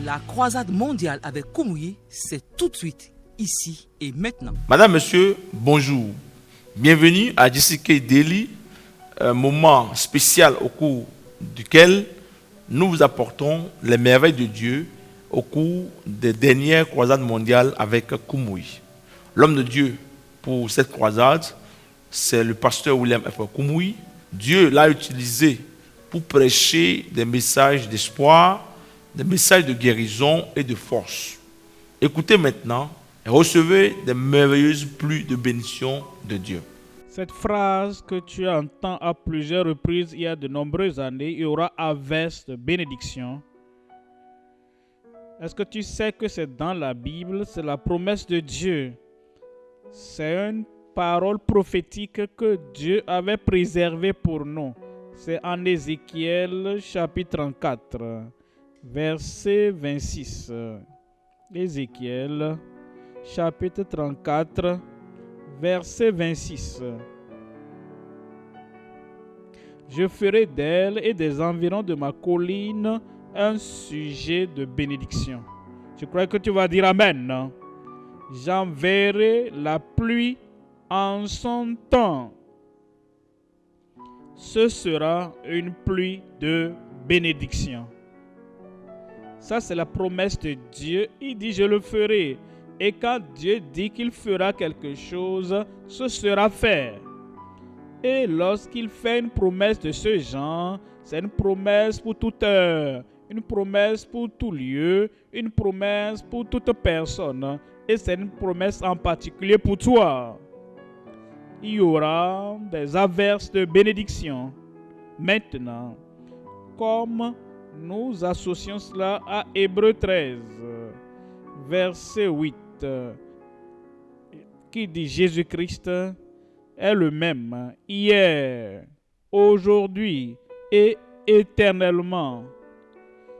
La croisade mondiale avec Kumuyi, c'est tout de suite, ici et maintenant. Madame, monsieur, bonjour. Bienvenue à JCK Daily, un moment spécial au cours duquel nous vous apportons les merveilles de Dieu au cours des dernières croisades mondiales avec Kumuyi. L'homme de Dieu pour cette croisade, c'est le pasteur William F. Kumuyi. Dieu l'a utilisé pour prêcher des messages d'espoir, des messages de guérison et de force. Écoutez maintenant et recevez des merveilleuses pluies de bénédiction de Dieu. Cette phrase que tu entends à plusieurs reprises il y a de nombreuses années, il y aura averse de bénédiction. Est-ce que tu sais que c'est dans la Bible, c'est la promesse de Dieu. C'est une parole prophétique que Dieu avait préservée pour nous. C'est en Ézéchiel chapitre 34, verset 26. Ézéchiel chapitre 34, verset 26. Je ferai d'elle et des environs de ma colline un sujet de bénédiction. Je crois que tu vas dire Amen. J'enverrai la pluie en son temps. Ce sera une pluie de bénédiction. Ça, c'est la promesse de Dieu. Il dit, je le ferai. Et quand Dieu dit qu'il fera quelque chose, ce sera fait. Et lorsqu'il fait une promesse de ce genre, c'est une promesse pour toute heure, une promesse pour tout lieu, une promesse pour toute personne. Et c'est une promesse en particulier pour toi. Il y aura des averses de bénédiction. Maintenant, comme nous associons cela à Hébreux 13, verset 8, qui dit Jésus-Christ est le même hier, aujourd'hui et éternellement.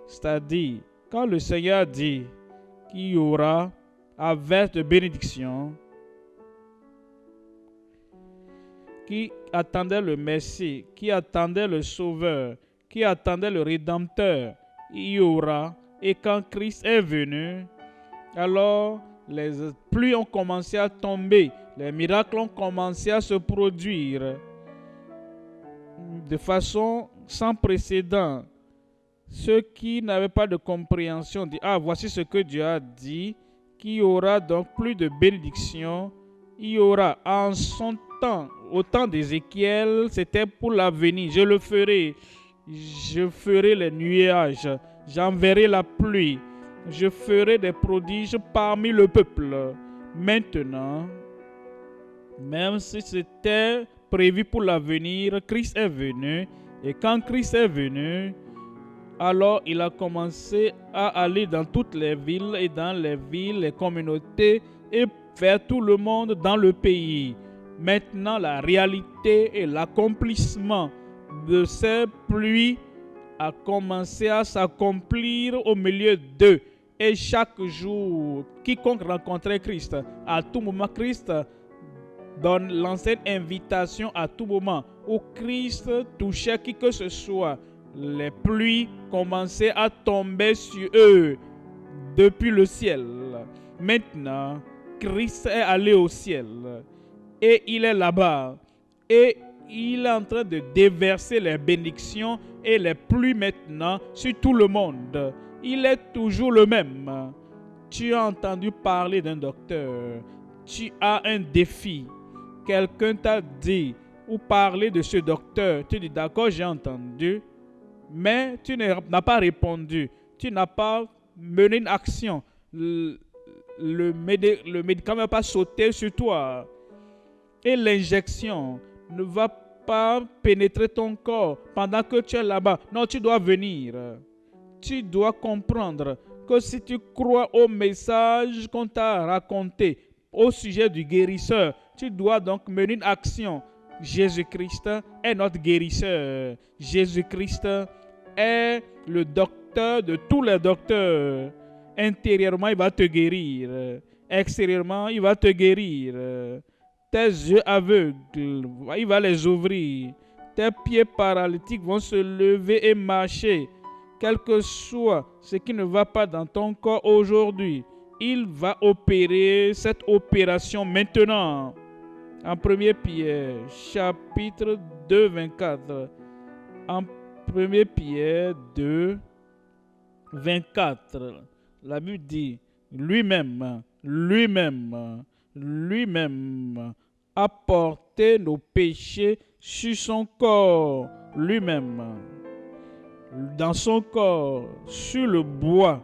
C'est-à-dire, quand le Seigneur dit qu'il y aura averse de bénédiction, qui attendait le Messie, qui attendait le Sauveur, qui attendait le Rédempteur, il y aura. Et quand Christ est venu, alors les pluies ont commencé à tomber, les miracles ont commencé à se produire de façon sans précédent. Ceux qui n'avaient pas de compréhension disent, voici ce que Dieu a dit, qu'il y aura donc plus de bénédiction. Il y aura en son temps, au temps d'Ézéchiel, c'était pour l'avenir. Je le ferai. Je ferai les nuages. J'enverrai la pluie. Je ferai des prodiges parmi le peuple. Maintenant, même si c'était prévu pour l'avenir, Christ est venu. Et quand Christ est venu, alors il a commencé à aller dans toutes les villes et dans les villes, les communautés et faire tout le monde dans le pays. Maintenant, la réalité et l'accomplissement de ces pluies a commencé à s'accomplir au milieu d'eux. Et chaque jour, quiconque rencontrait Christ, à tout moment, Christ donne l'ancienne invitation à tout moment où Christ touchait qui que ce soit. Les pluies commençaient à tomber sur eux depuis le ciel. Maintenant, Christ est allé au ciel et il est là-bas et il est en train de déverser les bénédictions et les pluies maintenant sur tout le monde. Il est toujours le même. Tu as entendu parler d'un docteur, tu as un défi, quelqu'un t'a dit ou parlé de ce docteur, tu dis d'accord, j'ai entendu, mais tu n'as pas répondu, tu n'as pas mené une action. Le médicament ne va pas sauter sur toi. Et l'injection ne va pas pénétrer ton corps pendant que tu es là-bas. Non, tu dois venir. Tu dois comprendre que si tu crois au message qu'on t'a raconté au sujet du guérisseur, tu dois donc mener une action. Jésus-Christ est notre guérisseur. Jésus-Christ est le docteur de tous les docteurs. Intérieurement, il va te guérir. Extérieurement, il va te guérir. Tes yeux aveugles, il va les ouvrir. Tes pieds paralytiques vont se lever et marcher. quel que soit ce qui ne va pas dans ton corps aujourd'hui, il va opérer cette opération maintenant. En 1 Pierre, chapitre 2, 24. En 1 Pierre 2, 24, la Bible dit, lui-même a porté nos péchés sur son corps, lui-même, dans son corps, sur le bois,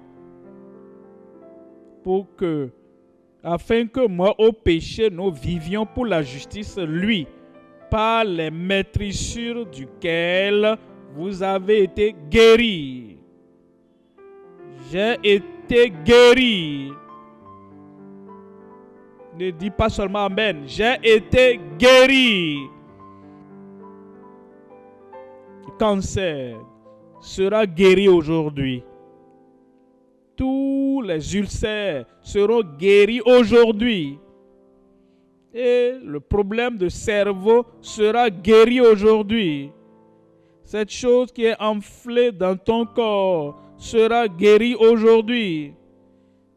afin que moi, au péché, nous vivions pour la justice, lui, par les maîtrissures duquel vous avez été guéris. J'ai été guéri. Ne dis pas seulement Amen. J'ai été guéri. Le cancer sera guéri aujourd'hui. Tous les ulcères seront guéris aujourd'hui. Et le problème de cerveau sera guéri aujourd'hui. Cette chose qui est enflée dans ton corps sera guérie aujourd'hui.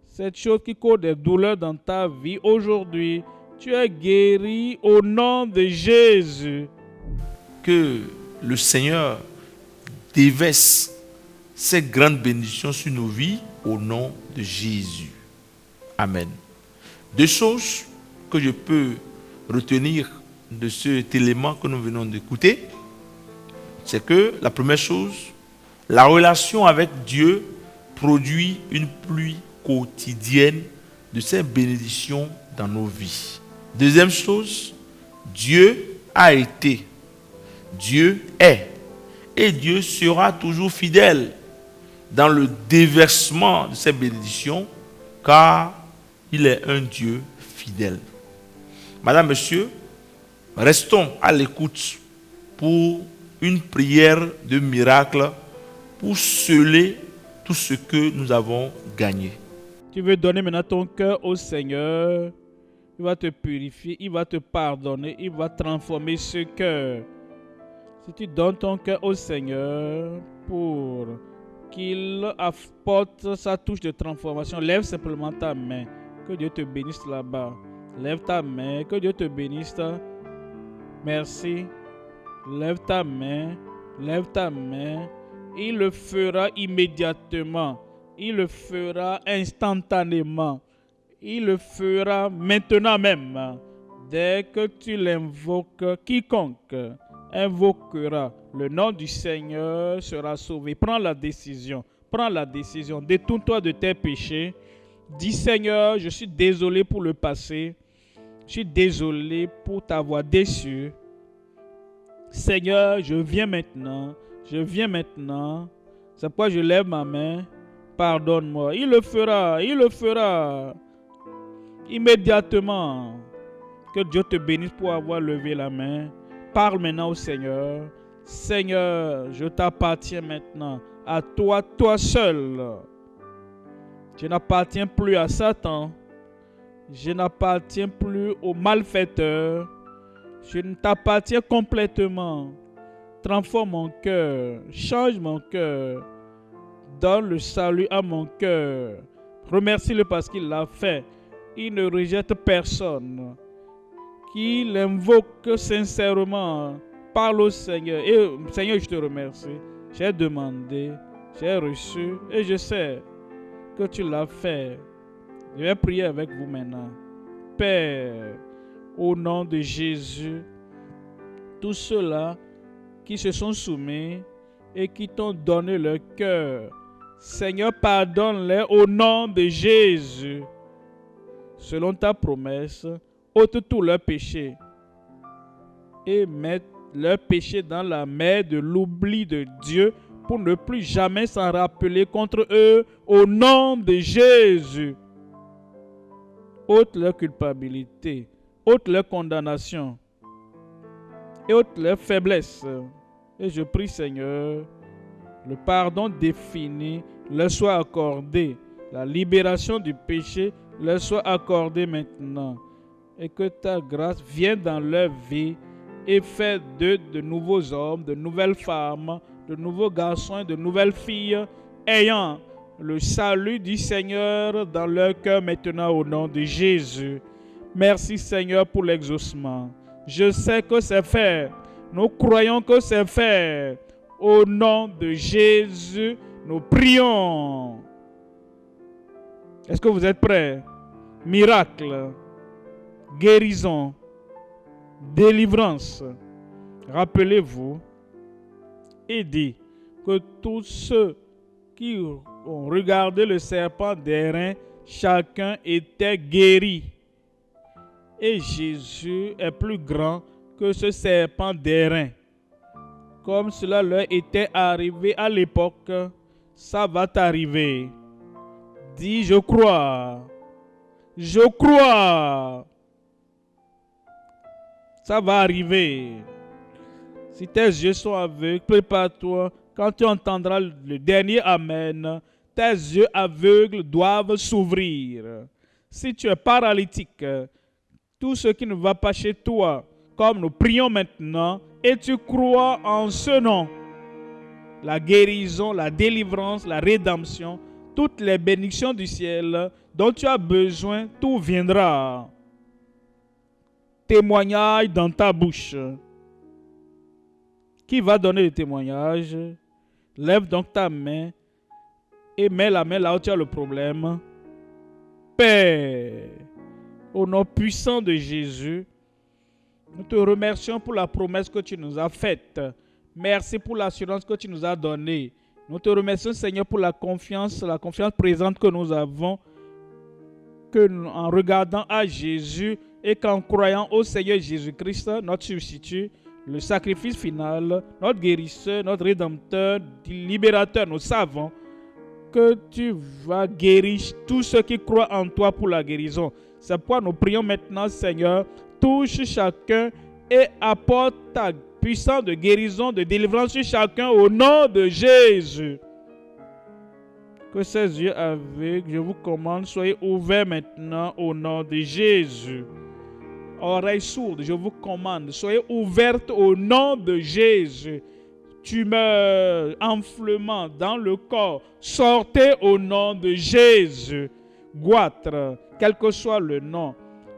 Cette chose qui cause des douleurs dans ta vie aujourd'hui, tu es guéri au nom de Jésus. Que le Seigneur déverse ces grandes bénédictions sur nos vies au nom de Jésus. Amen. Deux choses que je peux retenir de cet élément que nous venons d'écouter, c'est que la première chose, la relation avec Dieu produit une pluie quotidienne de ces bénédictions dans nos vies. Deuxième chose, Dieu a été, Dieu est, et Dieu sera toujours fidèle dans le déversement de ces bénédictions, car il est un Dieu fidèle. Madame, Monsieur, restons à l'écoute pour une prière de miracle pour sceller tout ce que nous avons gagné. Tu veux donner maintenant ton cœur au Seigneur. Il va te purifier, il va te pardonner, il va transformer ce cœur. Si tu donnes ton cœur au Seigneur pour qu'il apporte sa touche de transformation, lève simplement ta main. Que Dieu te bénisse là-bas. Lève ta main, que Dieu te bénisse. Merci. Lève ta main, lève ta main. Il le fera immédiatement. Il le fera instantanément. Il le fera maintenant même. Dès que tu l'invoques, quiconque invoquera le nom du Seigneur sera sauvé. Prends la décision. Prends la décision. Détourne-toi de tes péchés. Dis Seigneur, je suis désolé pour le passé. Je suis désolé pour t'avoir déçu. Seigneur, je viens maintenant. Je viens maintenant. C'est pourquoi je lève ma main. Pardonne-moi. Il le fera. Il le fera. Immédiatement. Que Dieu te bénisse pour avoir levé la main. Parle maintenant au Seigneur. Seigneur, je t'appartiens maintenant. À toi, toi seul. Je n'appartiens plus à Satan. Je n'appartiens plus aux malfaiteurs. Je t'appartiens complètement. Transforme mon cœur. Change mon cœur. Donne le salut à mon cœur. Remercie-le parce qu'il l'a fait. Il ne rejette personne. Qu'il invoque sincèrement. Parle au Seigneur. Et Seigneur, je te remercie. J'ai demandé, j'ai reçu et je sais que tu l'as fait. Je vais prier avec vous maintenant. Père, au nom de Jésus, tous ceux-là qui se sont soumis et qui t'ont donné leur cœur, Seigneur, pardonne-les au nom de Jésus. Selon ta promesse, ôte tous leurs péchés et mets leurs péchés dans la mer de l'oubli de Dieu pour ne plus jamais s'en rappeler contre eux au nom de Jésus. Ôte leur culpabilité, ôte leur condamnation et ôte leur faiblesse. Et je prie, Seigneur, le pardon défini leur soit accordé, la libération du péché leur soit accordée maintenant, et que ta grâce vienne dans leur vie et fais d'eux de nouveaux hommes, de nouvelles femmes, de nouveaux garçons et de nouvelles filles ayant le salut du Seigneur dans leur cœur maintenant au nom de Jésus. Merci Seigneur pour l'exaucement. Je sais que c'est fait. Nous croyons que c'est fait. Au nom de Jésus, nous prions. Est-ce que vous êtes prêts? Miracle, guérison, délivrance. Rappelez-vous et dit que tous ceux qui ont regardé le serpent d'airain, chacun était guéri. Et Jésus est plus grand que ce serpent d'airain. Comme cela leur était arrivé à l'époque, ça va t'arriver. Dis, je crois. Je crois. Ça va arriver. Si tes yeux sont aveugles, prépare-toi. Quand tu entendras le dernier Amen, tes yeux aveugles doivent s'ouvrir. Si tu es paralytique, tout ce qui ne va pas chez toi, comme nous prions maintenant, et tu crois en ce nom, la guérison, la délivrance, la rédemption, toutes les bénédictions du ciel dont tu as besoin, tout viendra. Témoignage dans ta bouche. Qui va donner le témoignage? Lève donc ta main et mets la main là où tu as le problème. Père, au nom puissant de Jésus, nous te remercions pour la promesse que tu nous as faite. Merci pour l'assurance que tu nous as donnée. Nous te remercions, Seigneur, pour la confiance présente que nous avons, en regardant à Jésus et qu'en croyant au Seigneur Jésus-Christ, notre substitut, le sacrifice final, notre guérisseur, notre rédempteur, libérateur, nous savons que tu vas guérir tous ceux qui croient en toi pour la guérison. C'est pourquoi nous prions maintenant, Seigneur, touche chacun et apporte ta puissance de guérison, de délivrance sur chacun au nom de Jésus. Que ces yeux aveugles, je vous commande, soyez ouverts maintenant au nom de Jésus. Oreilles sourdes, je vous commande, soyez ouvertes au nom de Jésus. Tumeur, enflement dans le corps, sortez au nom de Jésus. Goitre, quel que soit le nom,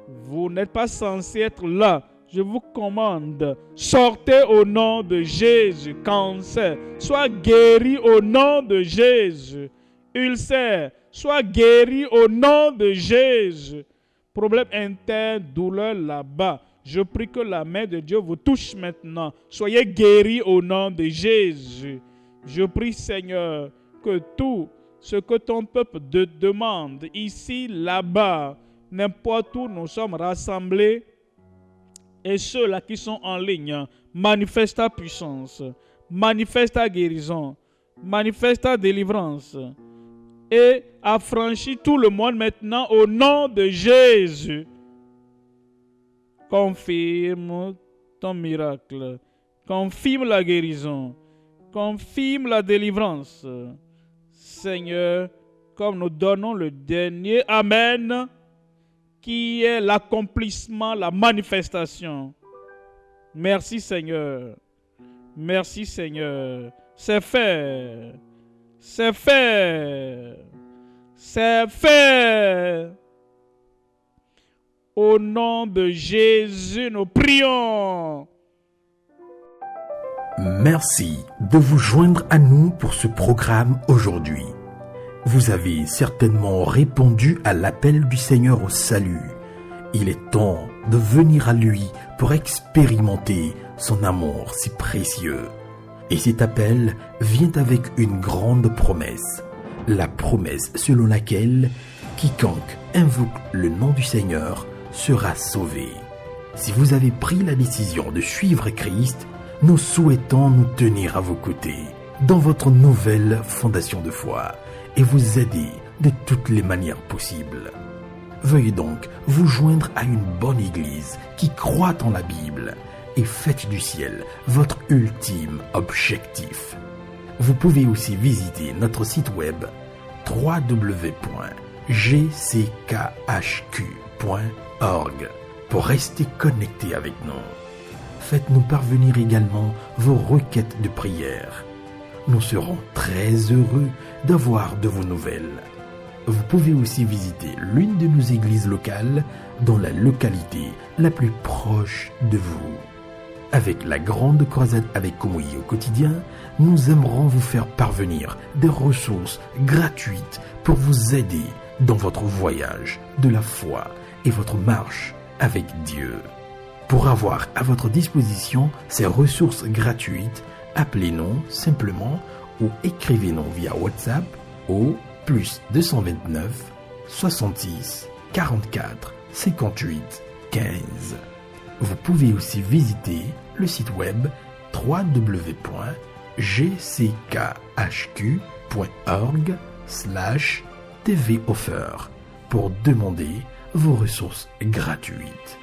vous n'êtes pas censé être là. Je vous commande, sortez au nom de Jésus. Cancer, sois guéri au nom de Jésus. Ulcère, sois guéri au nom de Jésus. Problème interne, douleur là-bas. Je prie que la main de Dieu vous touche maintenant. Soyez guéris au nom de Jésus. Je prie, Seigneur, que tout ce que ton peuple te demande, ici, là-bas, n'importe où nous sommes rassemblés, et ceux-là qui sont en ligne, manifeste ta puissance, manifeste ta guérison, manifeste ta délivrance, et affranchis tout le monde maintenant au nom de Jésus. Confirme ton miracle, confirme la guérison, confirme la délivrance. Seigneur, comme nous donnons le dernier Amen, qui est l'accomplissement, la manifestation. Merci Seigneur. Merci Seigneur. C'est fait. C'est fait. C'est fait. Au nom de Jésus, nous prions. Merci de vous joindre à nous pour ce programme aujourd'hui. Vous avez certainement répondu à l'appel du Seigneur au salut. Il est temps de venir à lui pour expérimenter son amour si précieux. Et cet appel vient avec une grande promesse. La promesse selon laquelle quiconque invoque le nom du Seigneur sera sauvé. Si vous avez pris la décision de suivre Christ, nous souhaitons nous tenir à vos côtés dans votre nouvelle fondation de foi et vous aider de toutes les manières possibles. Veuillez donc vous joindre à une bonne église qui croit en la Bible et faites du ciel votre ultime objectif. Vous pouvez aussi visiter notre site web www.gckhq.org pour rester connecté avec nous. Faites-nous parvenir également vos requêtes de prière. Nous serons très heureux d'avoir de vos nouvelles. Vous pouvez aussi visiter l'une de nos églises locales dans la localité la plus proche de vous. Avec la grande croisade avec Kumuyi au quotidien, nous aimerons vous faire parvenir des ressources gratuites pour vous aider dans votre voyage de la foi et votre marche avec Dieu. Pour avoir à votre disposition ces ressources gratuites, appelez-nous simplement ou écrivez-nous via WhatsApp au plus 229 66 44 58 15. Vous pouvez aussi visiter le site web www.gckhq.org/tvoffer pour demander vos ressources gratuites.